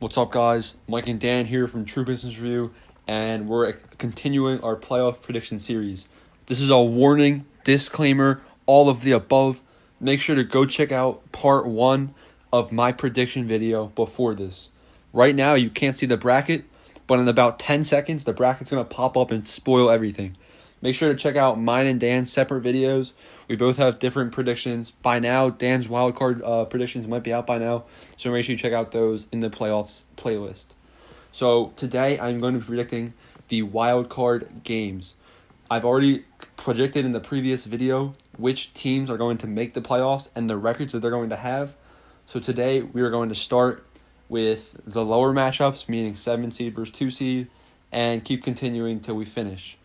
What's up, guys? Mike and Dan here from True Business Review, and we're continuing our playoff prediction series. This is a warning, disclaimer, all of the above. Make sure to go check out part 1 of my prediction video before this. Right now, you can't see the bracket, but in about 10 seconds, the bracket's going to pop up and spoil everything. Make sure to check out mine and Dan's separate videos. We both have different predictions. By now, Dan's wildcard predictions might be out by now, so make sure you check out those in the playoffs playlist. So today, I'm going to be predicting the wildcard games. I've already predicted in the previous video which teams are going to make the playoffs and the records that they're going to have. So today, we are going to start with the lower matchups, meaning 7 seed versus 2 seed, and keep continuing till we finish.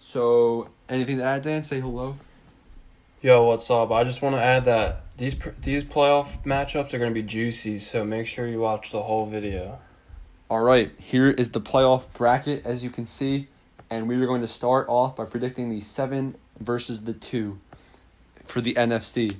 So, anything to add, Dan? Say hello. Yo, what's up? I just want to add that these playoff matchups are going to be juicy, so make sure you watch the whole video. All right, here is the playoff bracket, as you can see, and we are going to start off by predicting the 7 versus the 2 for the NFC.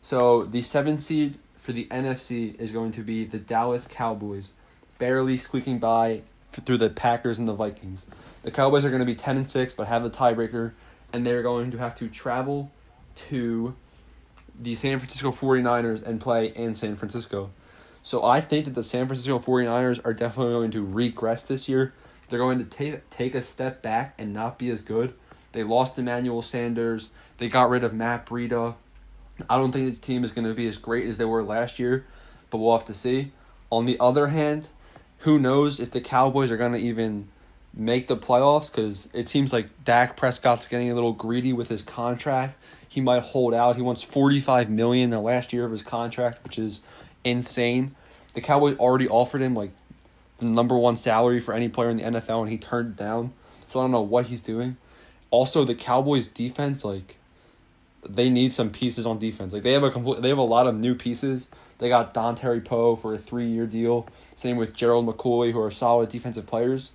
So, the 7 seed for the NFC is going to be the Dallas Cowboys, barely squeaking by through the Packers and the Vikings. The Cowboys are going to be 10-6, but have the tiebreaker, and they're going to have to travel to the San Francisco 49ers and play in San Francisco. So I think that the San Francisco 49ers are definitely going to regress this year. They're going to take a step back and not be as good. They lost Emmanuel Sanders. They got rid of Matt Breida. I don't think this team is going to be as great as they were last year, but we'll have to see. On the other hand, who knows if the Cowboys are going to even make the playoffs, because it seems like Dak Prescott's getting a little greedy with his contract. He might hold out. He wants $45 million the last year of his contract, which is insane. The Cowboys already offered him like the number 1 salary for any player in the NFL, and he turned it down. So I don't know what he's doing. Also, the Cowboys defense, they need some pieces on defense. They have a lot of new pieces. They got Dontari Poe for a 3-year deal. Same with Gerald McCoy, who are solid defensive players.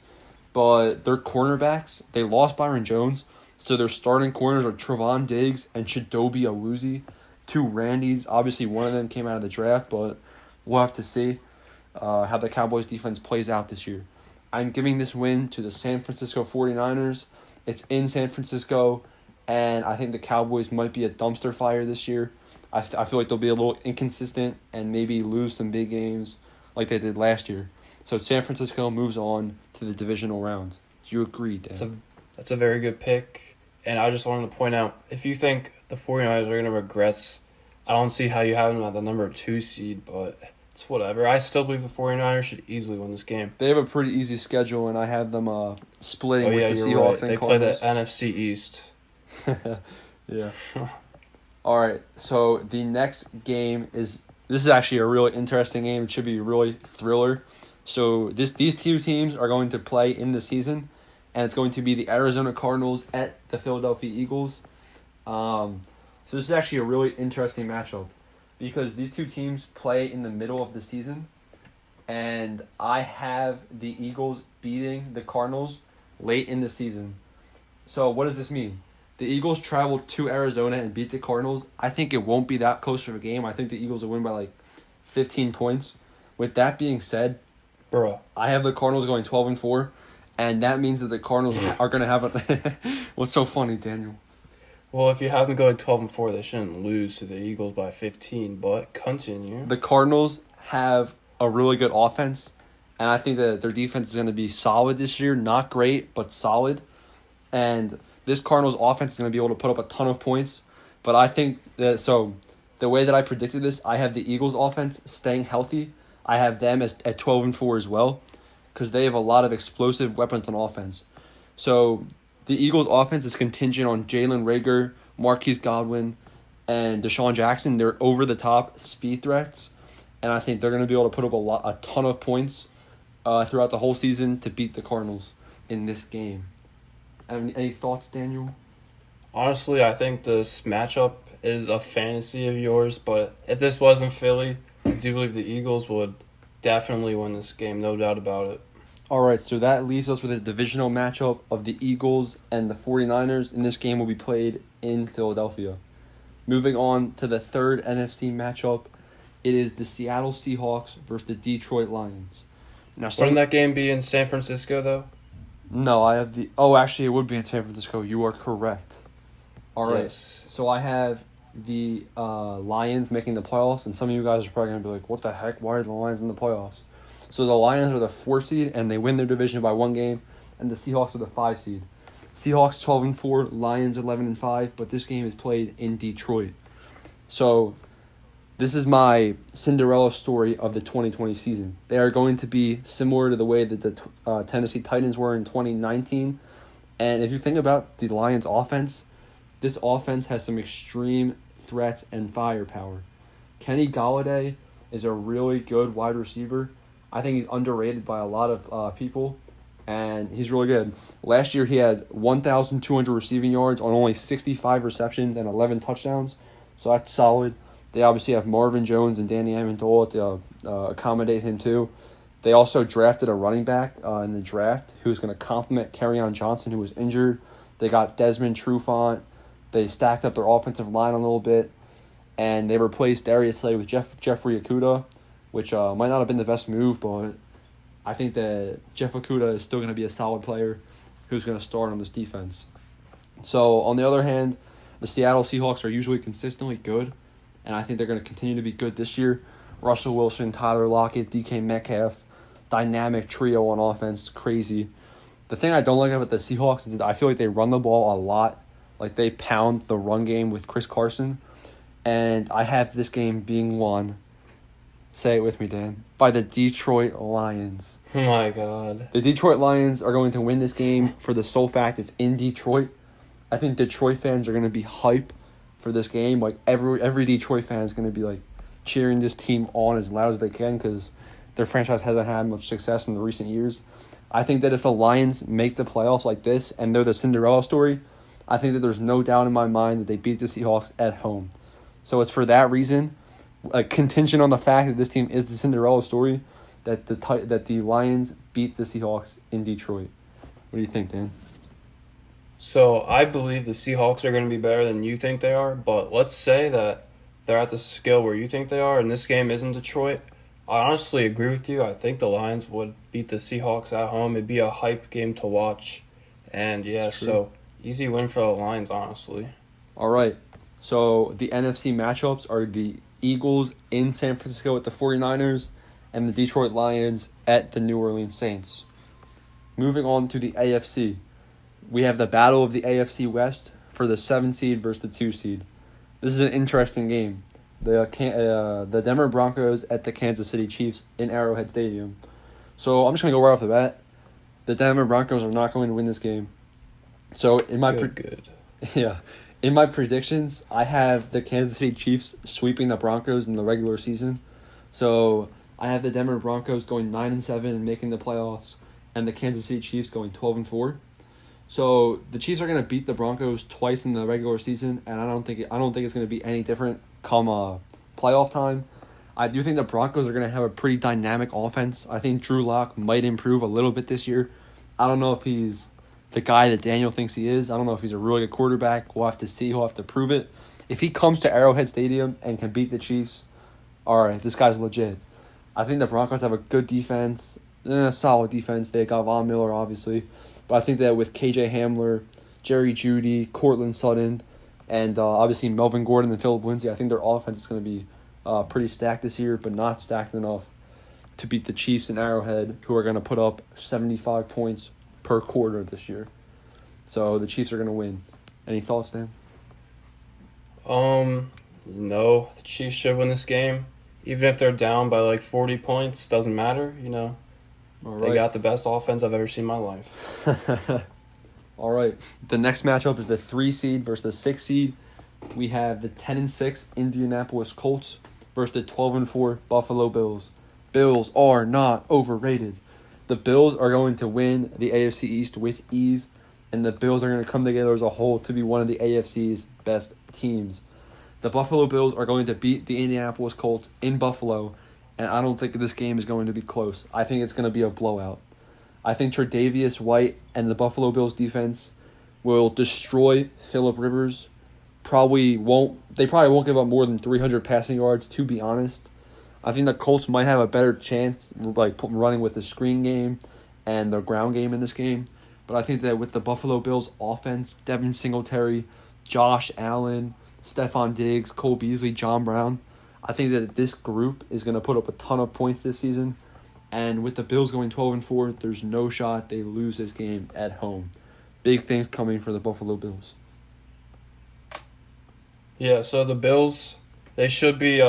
But their cornerbacks, they lost Byron Jones, so their starting corners are Trevon Diggs and Chidobe Awuzie, 2 Randys. Obviously, one of them came out of the draft, but we'll have to see how the Cowboys defense plays out this year. I'm giving this win to the San Francisco 49ers. It's in San Francisco, and I think the Cowboys might be a dumpster fire this year. I feel like they'll be a little inconsistent and maybe lose some big games like they did last year. So San Francisco moves on to the divisional round. Do you agree, Dan? That's a very good pick. And I just wanted to point out, if you think the 49ers are going to regress, I don't see how you have them at the number 2 seed, but it's whatever. I still believe the 49ers should easily win this game. They have a pretty easy schedule, and I have them splitting with the Seahawks and They Cardinals. play the NFC East. Yeah. All right, so the next game this is actually a really interesting game. It should be a really thriller. So these 2 teams are going to play in the season, and it's going to be the Arizona Cardinals at the Philadelphia Eagles. So this is actually a really interesting matchup because these 2 teams play in the middle of the season, and I have the Eagles beating the Cardinals late in the season. So what does this mean? The Eagles travel to Arizona and beat the Cardinals. I think it won't be that close of a game. I think the Eagles will win by 15 points. With that being said, I have the Cardinals going 12-4, and that means that the Cardinals are going to have a... What's so funny, Daniel? Well, if you have them going 12-4, they shouldn't lose to the Eagles by 15, but continue. The Cardinals have a really good offense, and I think that their defense is going to be solid this year. Not great, but solid. And this Cardinals offense is going to be able to put up a ton of points. But I think that... So, the way that I predicted this, I have the Eagles offense staying healthy. I have them at 12-4 as well because they have a lot of explosive weapons on offense. So the Eagles' offense is contingent on Jalen Reagor, Marquise Godwin, and Deshaun Jackson. They're over-the-top speed threats, and I think they're going to be able to put up a ton of points throughout the whole season to beat the Cardinals in this game. Any thoughts, Daniel? Honestly, I think this matchup is a fantasy of yours, but if this wasn't Philly, I do believe the Eagles would definitely win this game, no doubt about it. All right, so that leaves us with a divisional matchup of the Eagles and the 49ers, and this game will be played in Philadelphia. Moving on to the third NFC matchup, It is the Seattle Seahawks versus the Detroit Lions. Now, Wouldn't that game be in San Francisco, though? No, I have the... Oh, actually, it would be in San Francisco. You are correct. All right. Yes. So I have the Lions making the playoffs, and some of you guys are probably going to be like, what the heck? Why are the Lions in the playoffs? So the Lions are the 4th seed, and they win their division by 1 game, and the Seahawks are the 5 seed. Seahawks 12-4, Lions 11-5, but this game is played in Detroit. So this is my Cinderella story of the 2020 season. They are going to be similar to the way that the Tennessee Titans were in 2019. And if you think about the Lions' offense, this offense has some extreme threats and firepower. Kenny Golladay is a really good wide receiver. I think he's underrated by a lot of people, and he's really good. Last year he had 1,200 receiving yards on only 65 receptions and 11 touchdowns, so that's solid. They obviously have Marvin Jones and Danny Amendola to accommodate him too. They also drafted a running back in the draft who's going to complement Kerryon Johnson, who was injured. They got Desmond Trufant. They stacked up their offensive line a little bit, and they replaced Darius Slay with Jeffrey Okudah, which might not have been the best move, but I think that Jeff Okudah is still going to be a solid player who's going to start on this defense. So, on the other hand, the Seattle Seahawks are usually consistently good, and I think they're going to continue to be good this year. Russell Wilson, Tyler Lockett, DK Metcalf, dynamic trio on offense, crazy. The thing I don't like about the Seahawks is that I feel like they run the ball a lot. Like, they pound the run game with Chris Carson, and I have this game being won, say it with me, Dan, by the Detroit Lions. Oh my God. The Detroit Lions are going to win this game for the sole fact it's in Detroit. I think Detroit fans are going to be hype for this game. Like, every Detroit fan is going to be, like, cheering this team on as loud as they can because their franchise hasn't had much success in the recent years. I think that if the Lions make the playoffs like this and they're the Cinderella story, I think that there's no doubt in my mind that they beat the Seahawks at home. So it's for that reason, a contingent on the fact that this team is the Cinderella story, that the Lions beat the Seahawks in Detroit. What do you think, Dan? So I believe the Seahawks are going to be better than you think they are, but let's say that they're at the scale where you think they are, and this game isn't Detroit. I honestly agree with you. I think the Lions would beat the Seahawks at home. It'd be a hype game to watch. And yeah, so easy win for the Lions, honestly. All right. So the NFC matchups are the Eagles in San Francisco at the 49ers and the Detroit Lions at the New Orleans Saints. Moving on to the AFC. We have the battle of the AFC West for the 7 seed versus the 2 seed. This is an interesting game. The Denver Broncos at the Kansas City Chiefs in Arrowhead Stadium. So I'm just going to go right off the bat. The Denver Broncos are not going to win this game. So in my in my predictions, I have the Kansas City Chiefs sweeping the Broncos in the regular season. So I have the Denver Broncos going 9-7 and making the playoffs, and the Kansas City Chiefs going 12-4. So the Chiefs are going to beat the Broncos twice in the regular season, and I don't think it's going to be any different come playoff time. I do think the Broncos are going to have a pretty dynamic offense. I think Drew Lock might improve a little bit this year. I don't know if he's the guy that Daniel thinks he is. I don't know if he's a really good quarterback. We'll have to see. He'll have to prove it. If he comes to Arrowhead Stadium and can beat the Chiefs, all right, this guy's legit. I think the Broncos have a good defense, solid defense. They got Von Miller, obviously. But I think that with KJ Hamler, Jerry Jeudy, Cortland Sutton, and obviously Melvin Gordon and Phillip Lindsay, I think their offense is going to be pretty stacked this year, but not stacked enough to beat the Chiefs in Arrowhead, who are going to put up 75 points per quarter this year. So the Chiefs are going to win. Any thoughts, Dan? No, the Chiefs should win this game. Even if they're down by like 40 points, doesn't matter, you know. All right. They got the best offense I've ever seen in my life. All right. The next matchup is the 3 seed versus the 6 seed. We have the 10-6 Indianapolis Colts versus the 12-4 Buffalo Bills. Bills are not overrated. The Bills are going to win the AFC East with ease, and the Bills are going to come together as a whole to be one of the AFC's best teams. The Buffalo Bills are going to beat the Indianapolis Colts in Buffalo, and I don't think this game is going to be close. I think it's going to be a blowout. I think Tre'Davious White and the Buffalo Bills defense will destroy Phillip Rivers. They probably won't give up more than 300 passing yards, to be honest. I think the Colts might have a better chance, like running with the screen game and the ground game in this game. But I think that with the Buffalo Bills offense, Devin Singletary, Josh Allen, Stephon Diggs, Cole Beasley, John Brown, I think that this group is going to put up a ton of points this season. And with the Bills going 12-4, there's no shot they lose this game at home. Big things coming for the Buffalo Bills. Yeah, so the Bills, they should be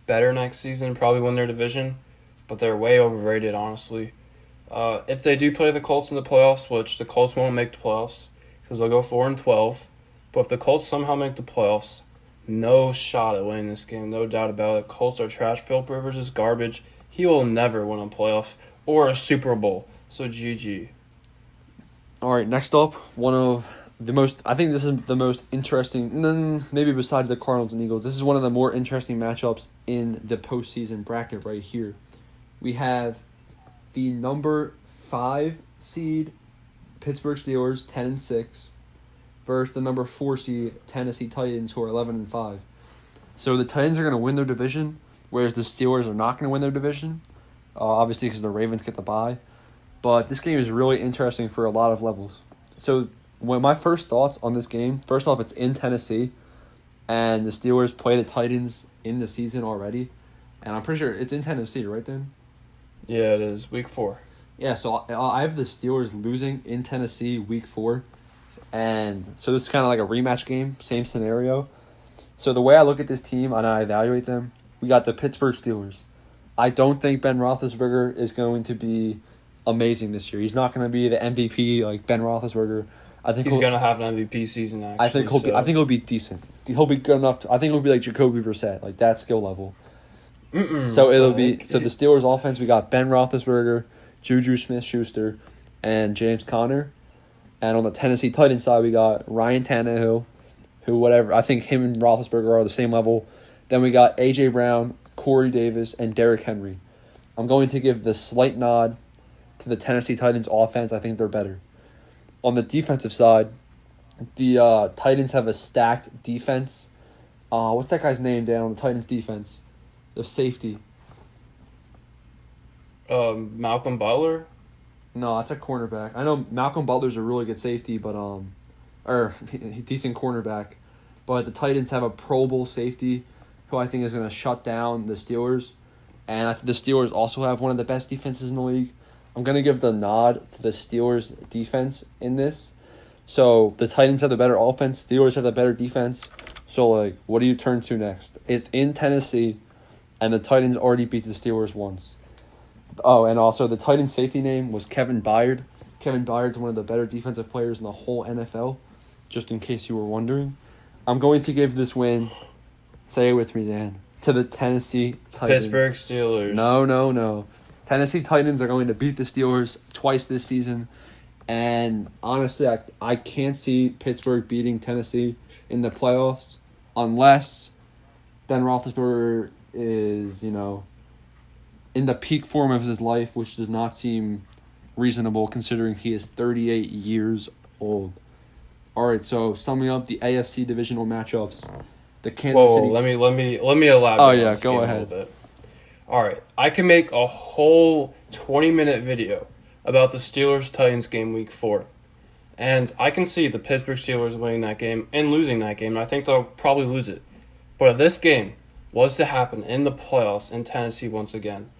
better next season, probably win their division, but they're way overrated, honestly. If they do play the Colts in the playoffs, which the Colts won't make the playoffs because they'll go 4-12, but if the Colts somehow make the playoffs, no shot at winning this game, no doubt about it. Colts are trash. Philip Rivers is garbage. He will never win a playoff or a Super Bowl. So GG. All right, next up, I think this is the most interesting, maybe besides the Cardinals and Eagles, this is one of the more interesting matchups in the postseason bracket right here. We have the number 5 seed Pittsburgh Steelers 10-6 versus the number 4 seed Tennessee Titans, who are 11-5. So the Titans are going to win their division, whereas the Steelers are not going to win their division, obviously because the Ravens get the bye. But this game is really interesting for a lot of levels. So my first thoughts on this game, first off, it's in Tennessee, and the Steelers play the Titans in the season already. And I'm pretty sure it's in Tennessee, right, Dan? Yeah, it is. Week 4. Yeah, so I have the Steelers losing in Tennessee week 4. And so this is kind of like a rematch game, same scenario. So the way I look at this team and I evaluate them, we got the Pittsburgh Steelers. I don't think Ben Roethlisberger is going to be amazing this year. He's not going to be the MVP like Ben Roethlisberger. I think he's going to have an MVP season, actually. I think he'll be decent. He'll be good enough. I think he'll be like Jacoby Brissett, like that skill level. So the Steelers offense, we got Ben Roethlisberger, Juju Smith-Schuster, and James Conner. And on the Tennessee Titans side, we got Ryan Tannehill, I think him and Roethlisberger are the same level. Then we got A.J. Brown, Corey Davis, and Derrick Henry. I'm going to give the slight nod to the Tennessee Titans offense. I think they're better. On the defensive side, the Titans have a stacked defense. What's that guy's name down on the Titans defense? The safety. Malcolm Butler? No, that's a cornerback. I know Malcolm Butler's a really good safety, but decent cornerback. But the Titans have a Pro Bowl safety who I think is going to shut down the Steelers. And I think the Steelers also have one of the best defenses in the league. I'm going to give the nod to the Steelers' defense in this. So the Titans have the better offense. Steelers have the better defense. So, what do you turn to next? It's in Tennessee, and the Titans already beat the Steelers once. Oh, and also the Titans' safety name was Kevin Byard. Kevin Byard's one of the better defensive players in the whole NFL, just in case you were wondering. I'm going to give this win, say it with me, Dan, to the Tennessee Titans. Pittsburgh Steelers. No. Tennessee Titans are going to beat the Steelers twice this season. And honestly, I can't see Pittsburgh beating Tennessee in the playoffs unless Ben Roethlisberger is, in the peak form of his life, which does not seem reasonable considering he is 38 years old. All right, so summing up the AFC divisional matchups, the Kansas City. Let me elaborate. Oh yeah, go ahead. A little bit. All right, I can make a whole 20-minute video about the Steelers-Titans game week 4. And I can see the Pittsburgh Steelers winning that game and losing that game. And I think they'll probably lose it. But if this game was to happen in the playoffs in Tennessee once again,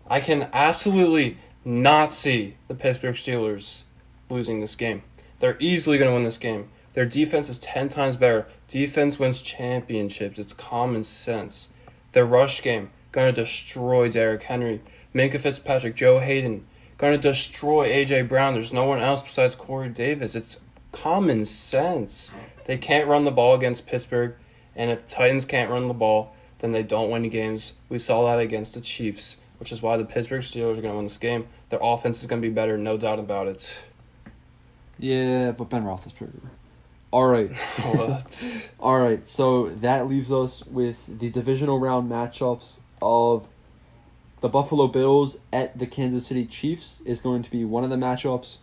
I can absolutely not see the Pittsburgh Steelers losing this game. They're easily going to win this game. Their defense is 10 times better. Defense wins championships. It's common sense. Their rush game, going to destroy Derrick Henry. Minkah Fitzpatrick, Joe Hayden, going to destroy A.J. Brown. There's no one else besides Corey Davis. It's common sense. They can't run the ball against Pittsburgh, and if Titans can't run the ball, then they don't win games. We saw that against the Chiefs, which is why the Pittsburgh Steelers are going to win this game. Their offense is going to be better, no doubt about it. Yeah, but Ben Roethlisberger. All right. What? All right, so that leaves us with the divisional round matchups of the Buffalo Bills at the Kansas City Chiefs is going to be one of the matchups,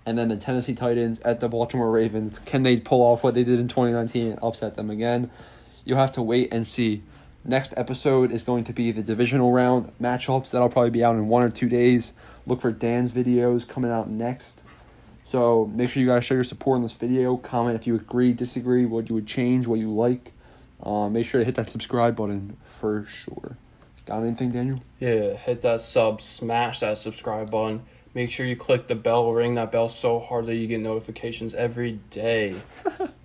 and then the Tennessee Titans at the Baltimore Ravens. Can they pull off what they did in 2019 and upset them again? You'll have to wait and see. Next episode is going to be the divisional round matchups. That'll probably be out in 1 or 2 days. Look for Dan's videos coming out next. So make sure you guys show your support on this video. Comment if you agree, disagree, what you would change, what you like. Make sure to hit that subscribe button for sure. Got anything, Daniel? Yeah, hit that sub, smash that subscribe button. Make sure you click the bell, ring that bell so hard that you get notifications every day.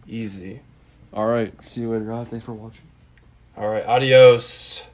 Easy. All right. See you later, guys. Thanks for watching. All right, adios.